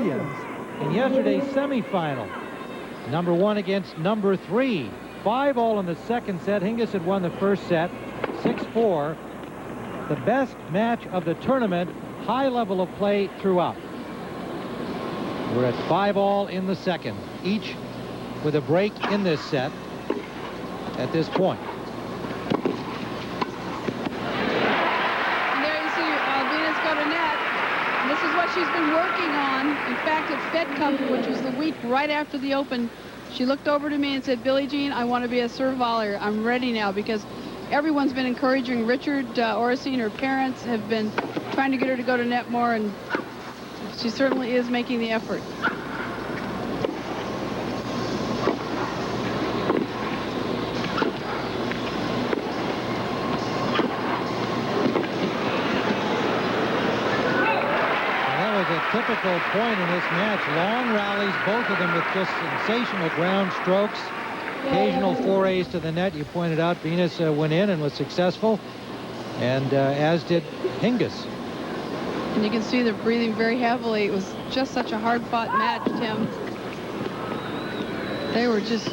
Williams in yesterday's semifinal. Number 1 against number 3. 5-all in the second set. Hingis had won the first set, 6-4. The best match of the tournament. High level of play throughout. We're at 5-all in the second, each with a break in this set at this point. And there you see Venus go to net. And this is what she's been working on. In fact, at Fed Cup, which was the week right after the Open, she looked over to me and said, "Billie Jean, I want to be a serve volleyer. I'm ready now," because everyone's been encouraging. Richard Orsi, her parents, have been trying to get her to go to net more, and she certainly is making the effort. Typical point in this match. Long rallies, both of them with just sensational ground strokes. Occasional forays to the net. You pointed out Venus went in and was successful, and as did Hingis. And you can see they're breathing very heavily. It was just such a hard-fought match, Tim. They were just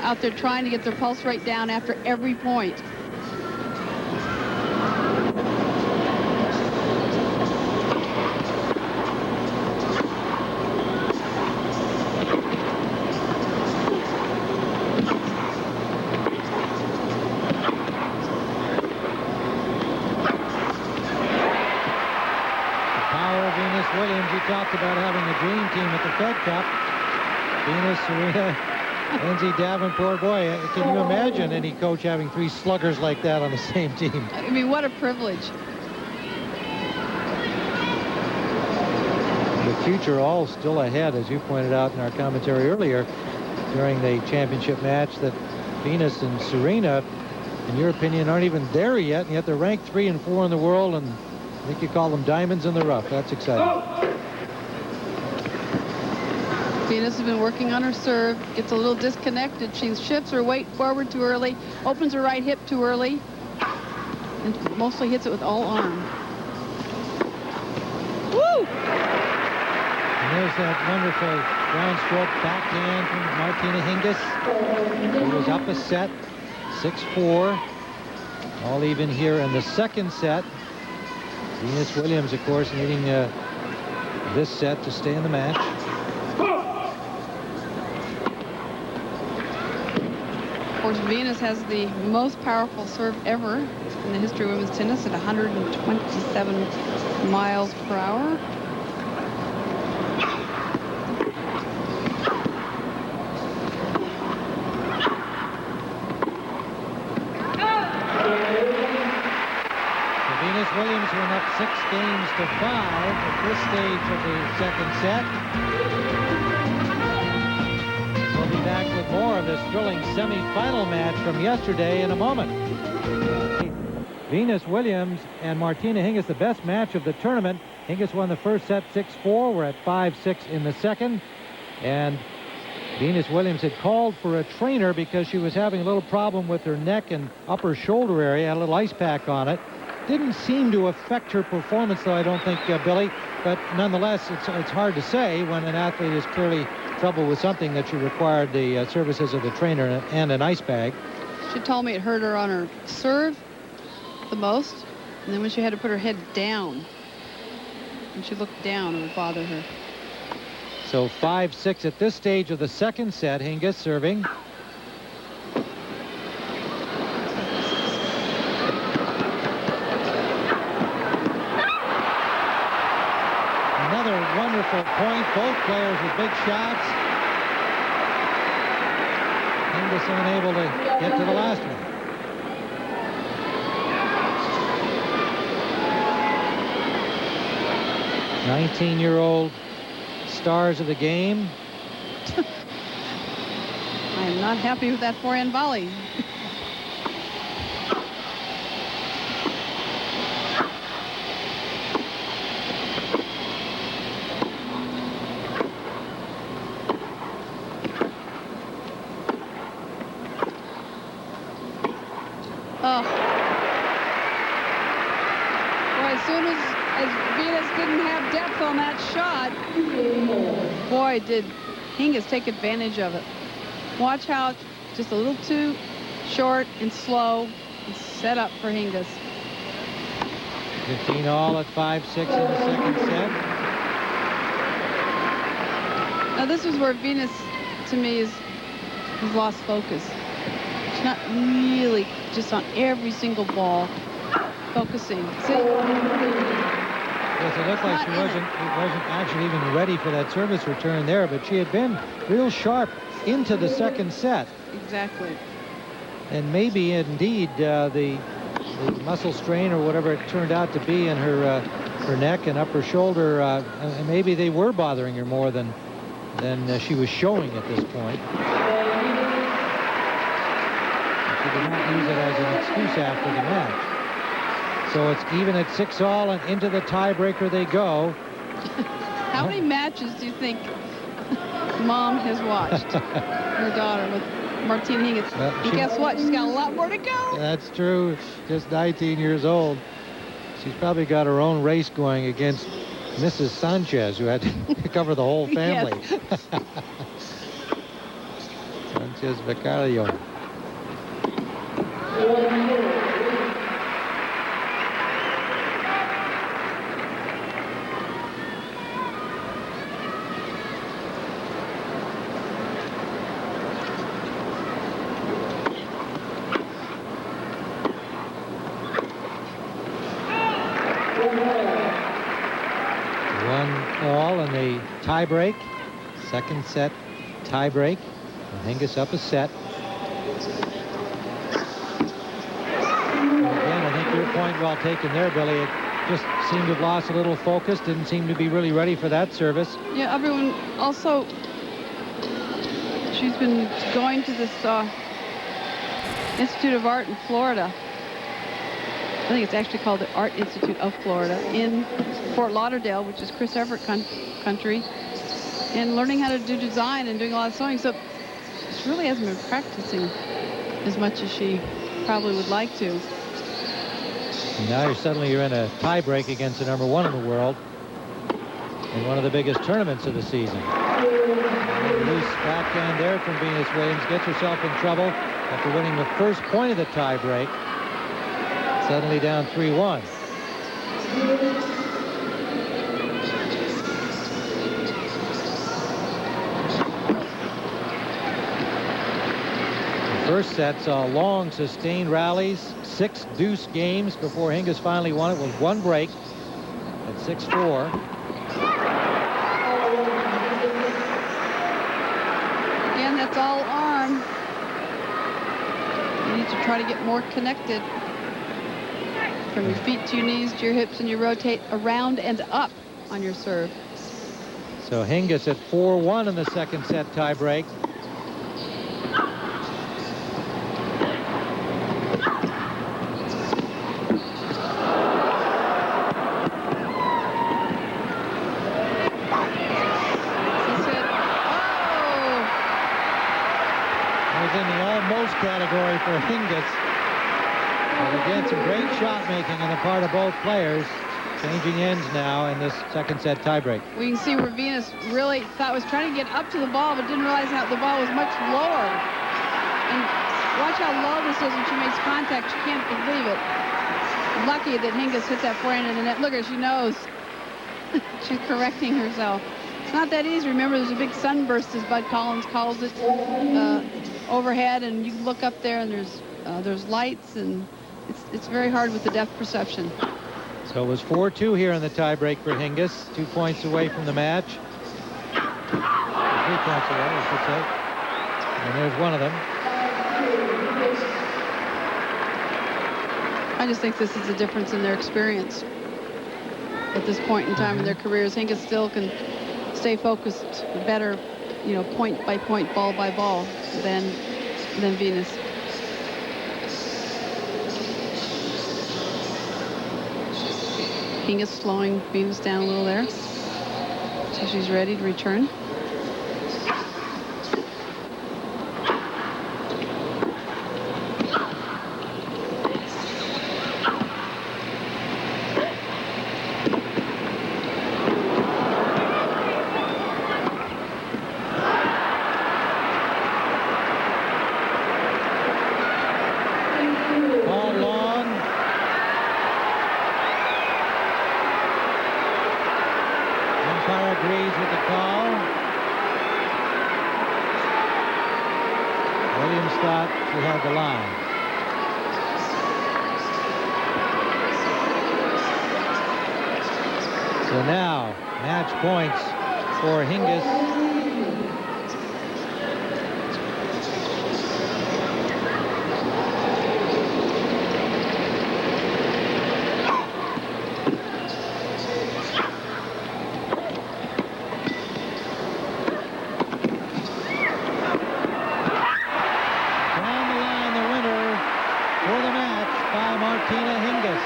out there trying to get their pulse rate down after every point. Talked about having a dream team at the Fed Cup. Venus, Serena, Lindsay Davenport. Boy, can you imagine any coach having 3 sluggers like that on the same team? I mean, what a privilege. The future all still ahead, as you pointed out in our commentary earlier during the championship match, that Venus and Serena, in your opinion, aren't even there yet, and yet they're ranked 3 and 4 in the world, and I think you call them diamonds in the rough. That's exciting. Venus has been working on her serve, gets a little disconnected. She shifts her weight forward too early, opens her right hip too early, and mostly hits it with all arm. Woo! And there's that wonderful ground stroke backhand from Martina Hingis, who was up a set, 6-4. All even here in the second set. Venus Williams, of course, needing this set to stay in the match. Of course, Venus has the most powerful serve ever in the history of women's tennis at 127 miles per hour. Venus Williams went up 6 games to 5 at this stage of the second set. We'll be back with more of this thrilling semifinal match from yesterday in a moment. Venus Williams and Martina Hingis, the best match of the tournament. Hingis won the first set 6-4. We're at 5-6 in the second. And Venus Williams had called for a trainer because she was having a little problem with her neck and upper shoulder area, had a little ice pack on it. Didn't seem to affect her performance, though, I don't think, Billy. But nonetheless, it's hard to say when an athlete is clearly troubled with something that she required the services of the trainer and an ice bag. She told me it hurt her on her serve the most, and then when she had to put her head down, when she looked down, it would bother her. So 5-6 at this stage of the second set. Hingis serving. Another wonderful point. Both players with big shots. Hingis unable to get to the last one. 19-year-old stars of the game. I am not happy with that forehand volley. Oh. Well, as soon as Venus didn't have depth on that shot, boy, did Hingis take advantage of it. Watch how just a little too short and slow and set up for Hingis. 15 all at 5-6 in the second set. Now this is where Venus, to me, has lost focus. She's not really just on every single ball focusing. See? Yes, it looked like she wasn't actually even ready for that service return there, but she had been real sharp into the second set. Exactly. And maybe indeed the muscle strain or whatever it turned out to be in her neck and upper shoulder, maybe they were bothering her more than she was showing at this point. She did not use it as an excuse after the match. So it's even at 6 all, and into the tiebreaker they go. How many matches do you think Mom has watched her daughter with Martina Hingis? And guess what? She's got a lot more to go. That's true. She's just 19 years old. She's probably got her own race going against Mrs. Sanchez, who had to cover the whole family. Yes. Sanchez Vicario. Tie break, second set tie break. Hingis up a set. Again, I think your point well taken there, Billy. It just seemed to have lost a little focus. Didn't seem to be really ready for that service. Yeah, everyone also. She's been going to this Institute of Art in Florida. I think it's actually called the Art Institute of Florida in Fort Lauderdale, which is Chris Everett country, and learning how to do design and doing a lot of sewing. So she really hasn't been practicing as much as she probably would like to. And now you're in a tie break against the #1 in the world in one of the biggest tournaments of the season. Loose backhand there from Venus Williams gets herself in trouble after winning the first point of the tie break. Suddenly down 3-1. The first set saw long, sustained rallies, 6 deuce games before Hingis finally won it with one break at 6-4. Again, that's all arm. You need to try to get more connected. From your feet to your knees to your hips, and you rotate around and up on your serve. So Hingis at 4-1 in the second set tie break. Category for Hingis. But again, some great shot making on the part of both players. Changing ends now in this second set tiebreak. We can see where Venus really thought was trying to get up to the ball, but didn't realize that the ball was much lower. And watch how low this is when she makes contact. She can't believe it. Lucky that Hingis hit that forehand in the net. Look at her, she knows. She's correcting herself. It's not that easy. Remember, there's a big sunburst, as Bud Collins calls it, overhead, and you can look up there, and there's lights, and it's very hard with the depth perception. So it was 4-2 here in the tiebreak for Hingis, 2 points away from the match. 3 points away, I should say. And there's one of them. I just think this is a difference in their experience at this point in time in their careers. Hingis still can stay focused better, you know, point by point, ball by ball, than Venus. Hingis slowing Venus down a little there, so she's ready to return. pleased with the call. Williams thought she had the line. So now, match points for Hingis. Martina Hingis.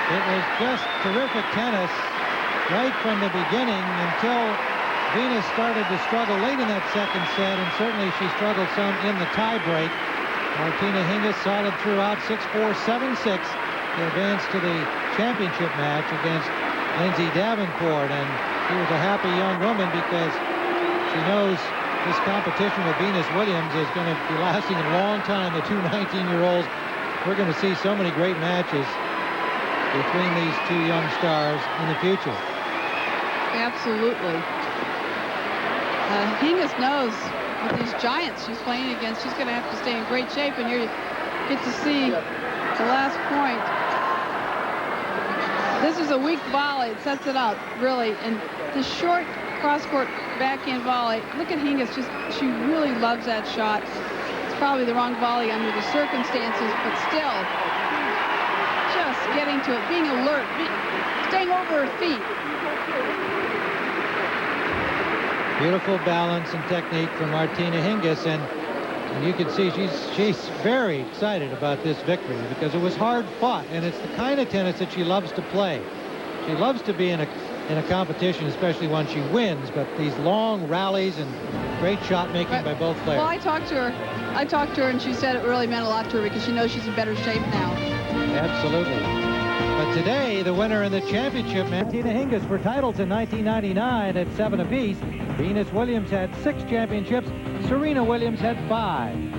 It was just terrific tennis right from the beginning until Venus started to struggle late in that second set, and certainly she struggled some in the tiebreak. Martina Hingis solid throughout, 6-4, 7-6 to advance to the championship match against Lindsay Davenport, and she was a happy young woman because she knows this competition with Venus Williams is going to be lasting a long time. The two 19-year-olds, we're going to see so many great matches between these two young stars in the future. Absolutely. Hingis knows with these giants she's playing against, she's going to have to stay in great shape, and here you get to see the last point. This is a weak volley. It sets it up, really, and the short cross-court backhand volley. Look at Hingis. She really loves that shot. It's probably the wrong volley under the circumstances, but still, just getting to it, being alert, staying over her feet. Beautiful balance and technique from Martina Hingis, and you can see she's very excited about this victory because it was hard fought, and it's the kind of tennis that she loves to play. She loves to be in a competition, especially when she wins, but these long rallies and great shot making by both players. Well, I talked to her and she said it really meant a lot to her because she knows she's in better shape now. Absolutely. But today, the winner in the championship, Martina Hingis, for titles in 1999 at 7 apiece. Venus Williams had 6 championships. Serena Williams had 5.